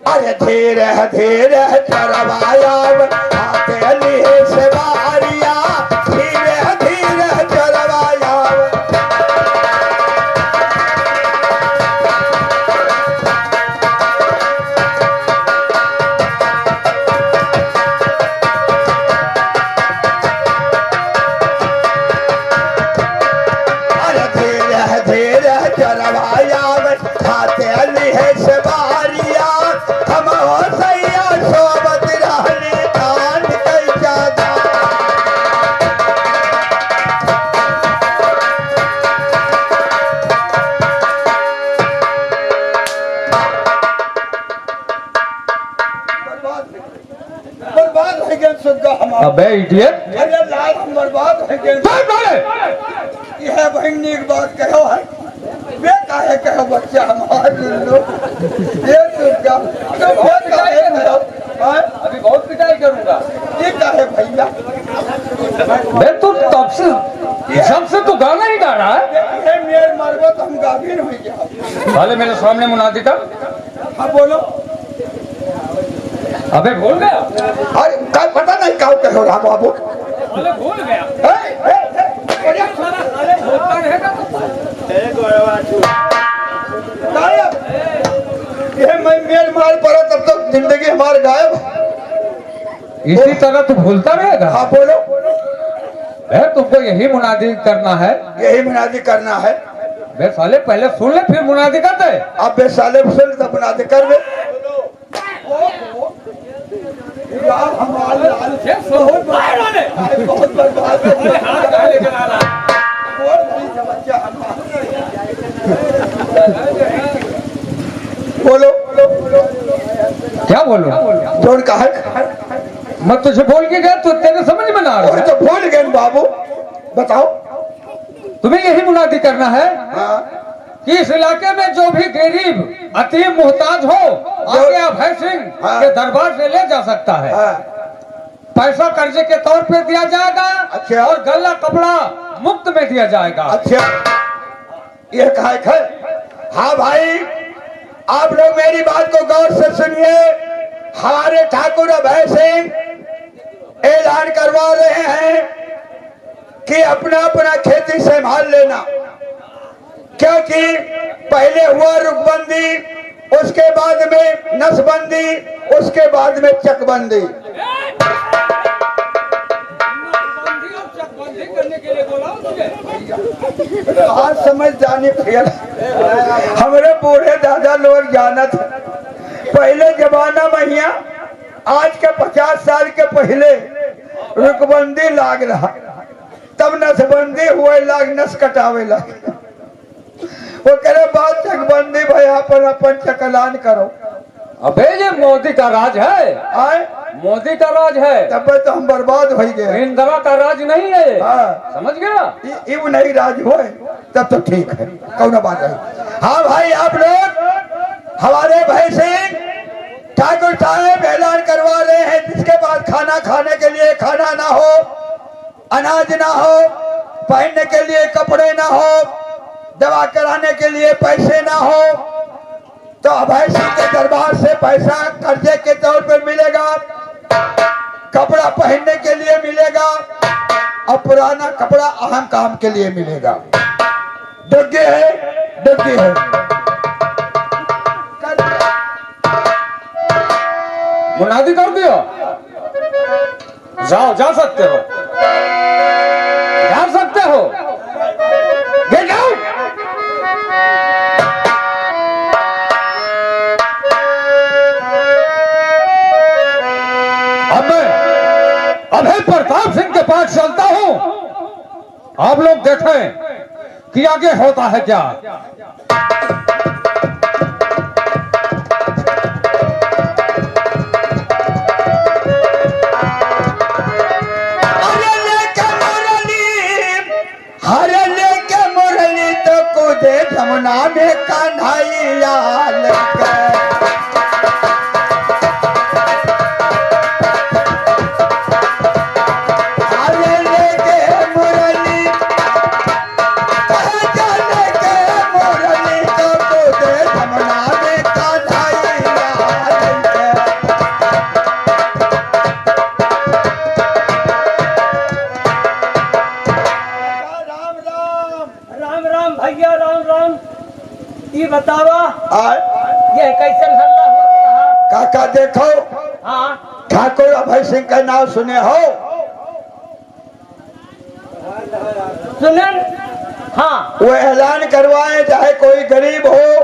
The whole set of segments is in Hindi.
अरे धीरे धीरे चरवाया आते लिए से बारिया धीरे धीरे चरवाया अरे धीरे धीरे चरवाया आते लिए से बारिया हम हो सैया सोबत रहने तान कई जादा बर्बाद है गए सुग्गा हमारा। अबे इडियट, अरे लाल हम बर्बाद है गए। यह बहनी की बात कहो है बेटा है कहो बच्चा हमारे लोग ये सुग्गा तो बहुत काहे कहो अभी बहुत पिटाई करूंगा। ये काहे भैया बे तू तब से तू गाना ही गा रहा है। ये मेरे मरबो तो हम गाभिन हो गया। साले मेरे सामने मुनादी कर। हाँ बोलो। अबे भूल गया। अरे काय पता नहीं क्या कहो राम बाबू साले भूल गया। साले भूलता रहेगा ये मैं मेर मार पड़ा तब तक जिंदगी हमारे गायब। इसी तरह तू भूलता रहेगा। हाँ बोलो। तुमको यही मुनादी करना है। यही मुनादी करना है। बे साले पहले सुन ले फिर मुनादी करते। अब बे साले सुन तब मुनादी कर दे। यार हमारे बहुत बर्बाद बोलो क्या बोलो जोन का है मैं तुझे बोल के गया तो तेरे समझ में ना आ रहा है। तो भूल गए बाबू बताओ। तुम्हें यही मुनादी करना है हाँ कि इस इलाके में जो भी गरीब अति मुहताज हो आगे अभय सिंह हाँ। के दरबार से ले जा सकता है। हाँ पैसा कर्जे के तौर पे दिया जाएगा। अच्छा। और गला कपड़ा मुफ्त में दिया जाएगा। अच्छा ये कहा है। हाँ भाई आप लोग मेरी बात को गौर से सुनिए। हमारे ठाकुर अभय सिंह ऐलान करवा रहे हैं कि अपना अपना खेती संभाल लेना, क्योंकि पहले हुआ रुकबंदी, उसके बाद में नसबंदी, उसके बाद में चकबंदी। आज समझ जानी फिर हमारे बूढ़े दादा लोग जानत पहले जमाना में हिया आज के 50 साल के पहले रुकबंदी लाग रहा, तब नसबंदी हुए लाग, नस कटावे लाग। वो करे बाद चकबंदी भैया पर अपन चकलान करो। अबे ये मोदी का राज है। आए मोदी का राज है। तब तो हम बर्बाद हो गए। इंदिरा का राज नहीं है। हाँ। समझ गया। इव नहीं राज हुए तब तो ठीक है, कौन बात है। हाँ भाई आप लोग हमारे भाई सिंह ठाकुर साहब ऐलान करवा रहे हैं जिसके पास खाना खाने के लिए खाना ना हो, अनाज ना हो, पहनने के लिए कपड़े ना हो, दवा कराने के लिए पैसे ना हो, तो अभय सिंह के दरबार से पैसा कर्जे के तौर पर मिलेगा, कपड़ा पहनने के लिए मिलेगा और पुराना कपड़ा अहम काम के लिए मिलेगा। डगे है, डगे है। मुनादी कर दियो। जाओ, जा सकते हो, जा सकते हो। Get out. अब मैं अभय प्रताप सिंह के पास चलता हूं। आप लोग देखें कि आगे होता है क्या। जमुना में कन्हैया मुरली काका देखो, हाँ ठाकुर अभय सिंह का नाम सुने हो? सुनन, हाँ वो ऐलान करवाए चाहे कोई गरीब हो,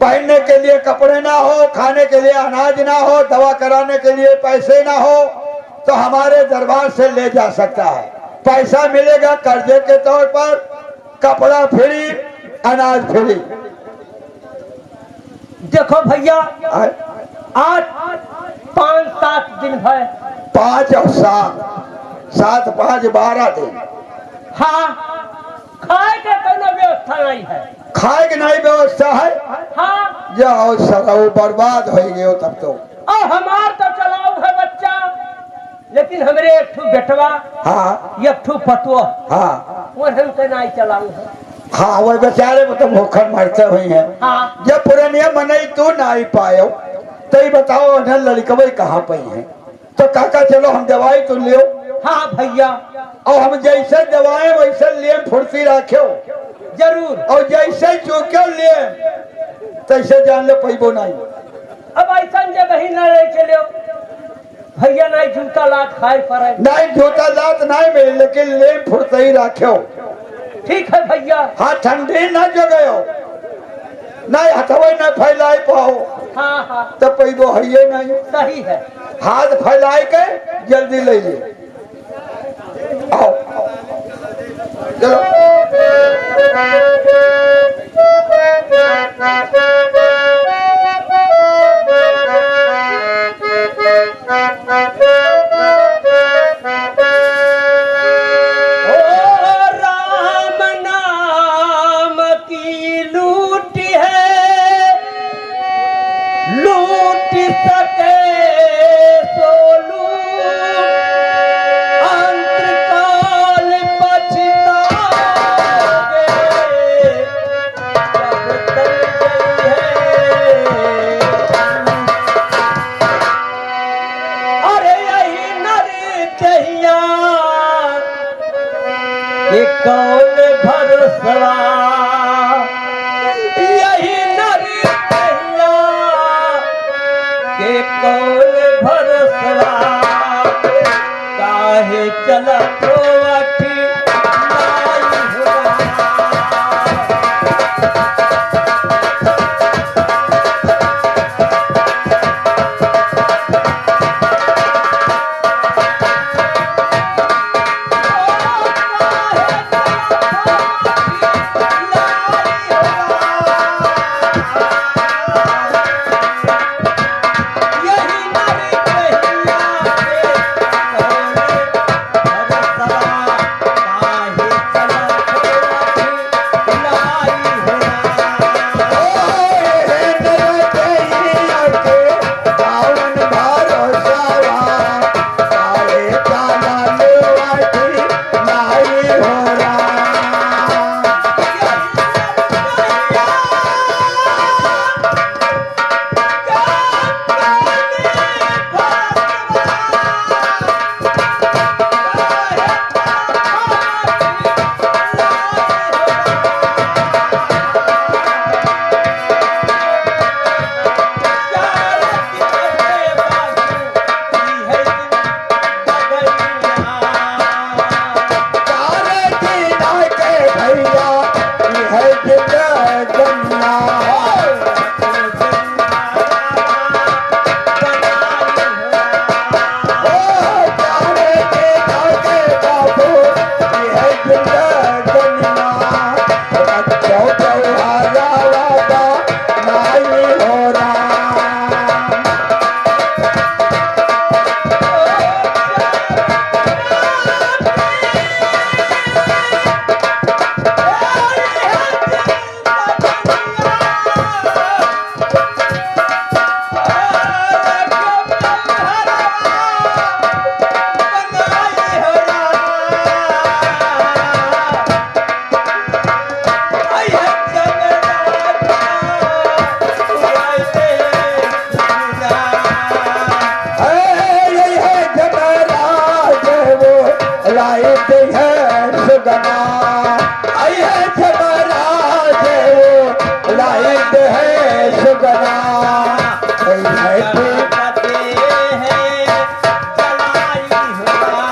पहनने के लिए कपड़े ना हो, खाने के लिए अनाज ना हो, दवा कराने के लिए पैसे ना हो, तो हमारे दरबार से ले जा सकता है। पैसा मिलेगा कर्जे के तौर पर, कपड़ा फ्री, अनाज फ्री। देखो भैया, आज 5-7 दिन भर, 5 और 7, 7 5 12 दिन। हाँ खाए के कोनो व्यवस्था नहीं है। खाए की नहीं व्यवस्था है? हाँ जाओ सलाऊ बर्बाद हो गए तब तो। और हमार तो चलाऊ है बच्चा, लेकिन हमरे एक ठू बेटवा, हाँ एक ठू पतुआ, हाँ वो हम तो नहीं चलाऊ है। हाँ, वो बेचारे वो तो भूखन मरते हुए हैं। हाँ जब पुरानिया मनई तू ना आई पायो तो ये बताओ न लड़कवे कहाँ पे हैं? तो काका चलो हम दवाई तो लियो, हाँ भैया और हम जैसे दवाएं वैसे लिए फुर्ती रखो, जरूर। और जैसे चूक्यो लिए तैसे जान लो पैबो नहीं। अब ऐसा जगह ही न रह चलो भैया, नहीं जूता लात खाए पड़े। नहीं जूता लात नहीं मिले, लेकिन ले फुर्ती रखो। ठीक है भैया। हाँ ठंडी ना जगह नहीं, हथवे न फैलाई पाओ हाँ हाँ तो पैबो है ये नहीं। सही है। हाथ फैलाए के जल्दी ले ले आओ, चलो। ओ राम नाम की लूट है, लूट सके सो लूट, अंतकाल पछताओगे जब तक गई है। अरे यही नर कहिया ये कौन भरोसवा, यही नर कहिया के कौन भरोसवा, काहे चलत हो अठी लाई हुआ। यही नर कहिया के कौन भरोसवा, है कि करते हैं जलाई हुआ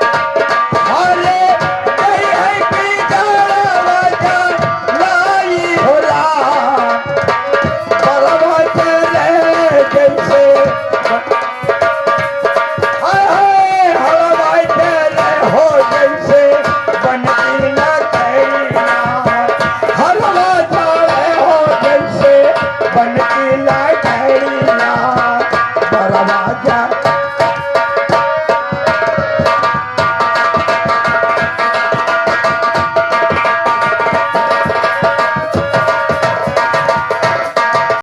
अरे नहीं है कि दरवाजा लाई होला दरवाजे ले जैसे हाय हाय हलवाई तेरे हो जैसे बनती न कैना हलवा जाए हो जैसे बनती न कैना दरवाजा